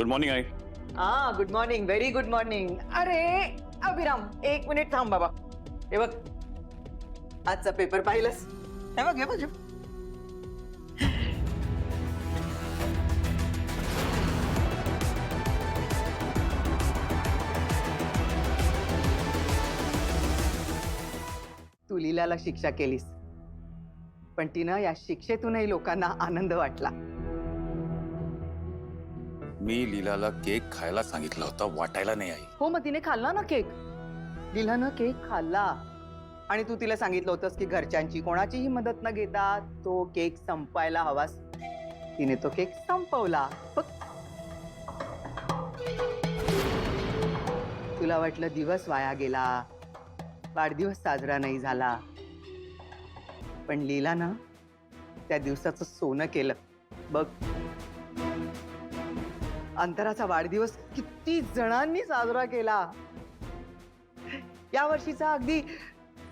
Good morning I. Good morning, very good morning. अरे Abhiram, 1 minute थांब बाबा. हे बघ, आजचा पेपर पाहिलंस? हे बघ, हे बघ. तू लीलाला शिक्षा केलीस, पण तिनं या शिक्षेतूनही लोकांना आनंद वाटला. मी लीलाला केक खायला सांगितला होता, वाटायला नाही आई. हो, मग तिने खाल्ला ना केक. लीलानं केक खाल्ला आणि तू तिला सांगितलं होतंस की घरच्यांची कोणाचीही मदत न घेता तो केक संपायला हवास. तिने तो केक संपवला. बघ, तुला वाटलं दिवस वाया गेला, वाढदिवस साजरा नाही झाला, पण लीलानं त्या दिवसाचं सोनं केलं. बघ, अंतराचा वाढदिवस किती जणांनी साजरा केला. या वर्षीचा अगदी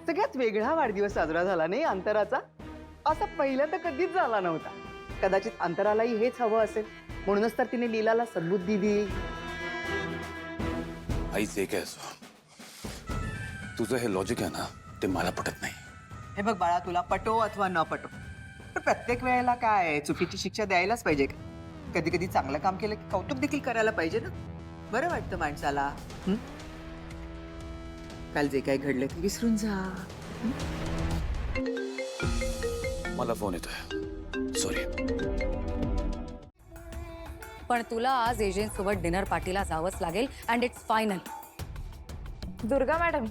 सगळ्यात वेगळा वाढदिवस साजरा झाला नाही अंतराचा. असा पहिल्यांदा कधीच झाला नव्हता. कदाचित अंतरालाही हेच हवं असेल, म्हणूनच तर तिने लीलाला सद्बुद्धी दिली. आई जे काय असो, तुझं हे लॉजिक आहे ना, ते मला पटत नाही. हे बघ बाळा, तुला पटो अथवा न पटो, पण प्रत्येक वेळेला काय चुकीची शिक्षा द्यायलाच पाहिजे का? कधी कधी चांगलं काम केलं की कौतुक देखील करायला पाहिजे ना. बरं वाटतं माणसाला. काल जे काय घडलं ते विसरून जा. मला फोन येतोय, सॉरी. पण तुला आज एजंट सोबत डिनर पार्टीला जावंच लागेल and it's final. Durga madam,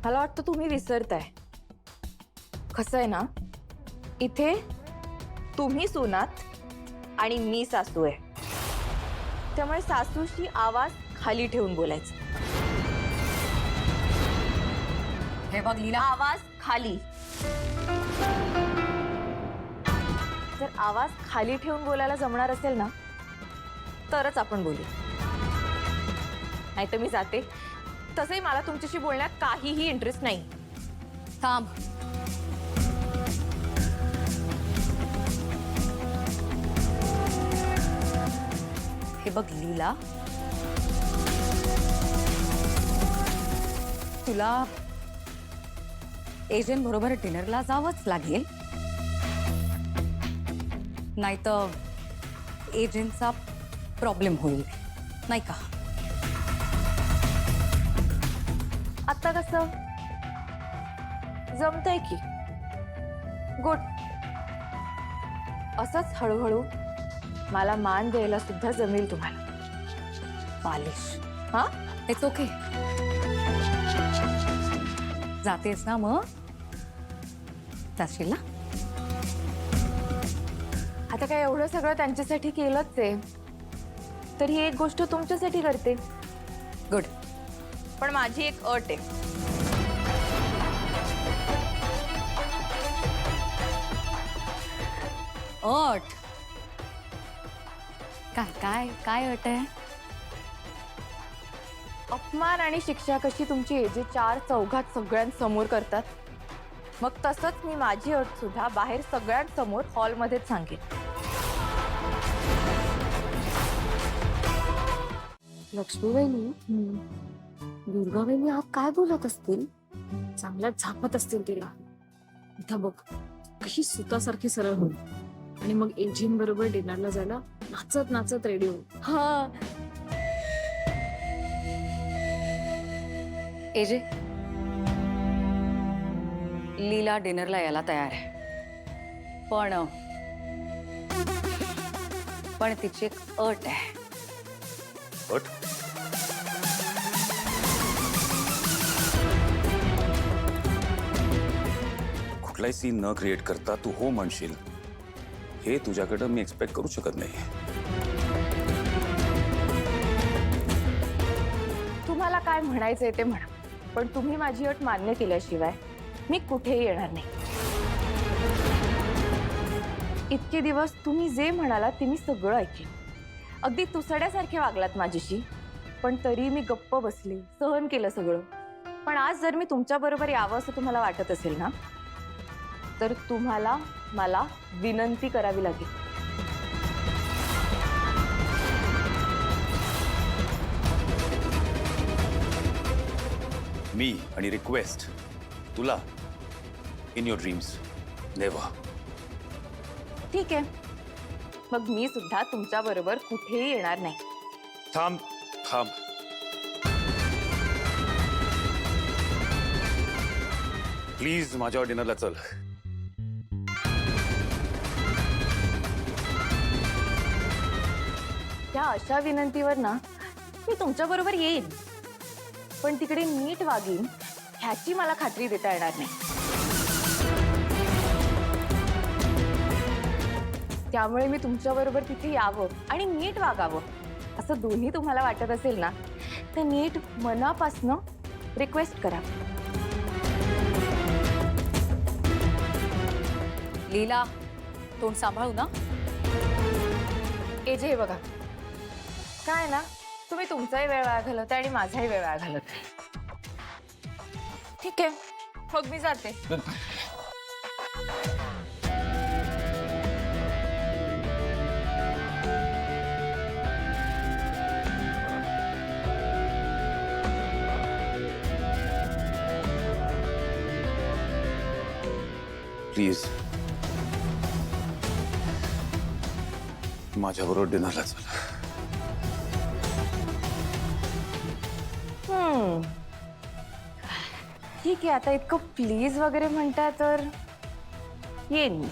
मला वाटतं तुम्ही विसरताय. कसं आहे ना, इथे तुम्ही सुनात आणि मी सासू आहे, त्यामुळे सासूशी आवाज खाली ठेवून बोलायचं. हे बघ लीला, आवाज खाली. जर आवाज खाली ठेवून बोलायला जमणार असेल ना, तरच आपण बोलू, नाही तर मी जाते. तसंही मला तुमच्याशी बोलण्यात काहीही इंटरेस्ट नाही. थांब. हे बघ लीला, तुला एजंट बरोबर डिनरला जावंच लागेल, नाहीतर एजंटचा प्रॉब्लेम होईल, नाही का? आता कसं जमतंय की? गुड. असंच हळूहळू मला मान द्यायला सुद्धा जमेल तुम्हाला. मालिश. हा, इट्स ओके. जातेस ना मग? जाशील ना? आता काय एवढं सगळं त्यांच्यासाठी केलंच आहे, तर ही एक गोष्ट तुमच्यासाठी करते. गुड. पण माझी एक अट आहे. अट? काय काय काय अट आहे? अपमान आणि शिक्षा कशी तुमची एजे 4 चौघात सगळ्यांसमोर करतात, मग तसंच मी माझी अट सुद्धा बाहेर सगळ्यांसमोर हॉलमध्येच सांगेन. लक्ष्मीबाईंनी दुर्गाबाईंनी आज काय बोलत असतील? चांगल्या झापत असतील तिला. इथं बघ कशी सुतासारखी सरळ होईल आणि मग एजिन बरोबर डिनरला जायला नाचत नाचत रेडी होईल. हा, एजे, लीला डिनरला यायला तयार आहे, पण तिची एक अट आहे. अट? कुठलाही सीन न क्रिएट करता तू हो म्हणशील, हे तुझ्याकडं मी एक्सपेक्ट करू शकत नाही. तुम्हाला काय म्हणायचंय ते म्हणा, पण तुम्ही माझी अट मान्य केल्याशिवाय मी कुठेही येणार नाही. इतके दिवस तुम्ही जे म्हणालात ते मी सगळं ऐकेन. अगदी तुसड्यासारखे वागलात माझ्याशी, पण तरी मी गप्प बसले, सहन केलं सगळं. पण आज जर मी तुमच्या बरोबर यावं असं तुम्हाला वाटत असेल ना, तर तुम्हाला मला विनंती करावी लागेल. मी आणि रिक्वेस्ट तुला इन युअर ड्रीम्स नेव्हर. ठीक आहे, मग मी सुद्धा तुमच्या बरोबर कुठेही येणार नाही. थांब थांब. प्लीज माझ्यावर डिनरला चल. त्या अशा विनंतीवर ना मी तुमच्या बरोबर येईन, पण तिकडे नीट वागीन ह्याची मला खात्री देता येणार नाही. त्यामुळे मी तुमच्या बरोबर तिथे यावं आणि नीट वागावं असं दोन्ही तुम्हाला वाटत असेल ना, तर नीट मनापासनं रिक्वेस्ट करा. लीला, तोंड सांभाळू ना. एजे हे बघा, काय ना, तुम्ही तुमचाही वेळ वाया घालवताय आणि माझाही वेळ वाया घालवताय. ठीक आहे, मग मी जाते. प्लीज माझ्याबरोबर डिनरला चल. ठीक आहे, आता इतकं प्लीज वगैरे म्हणता तर येईन मी.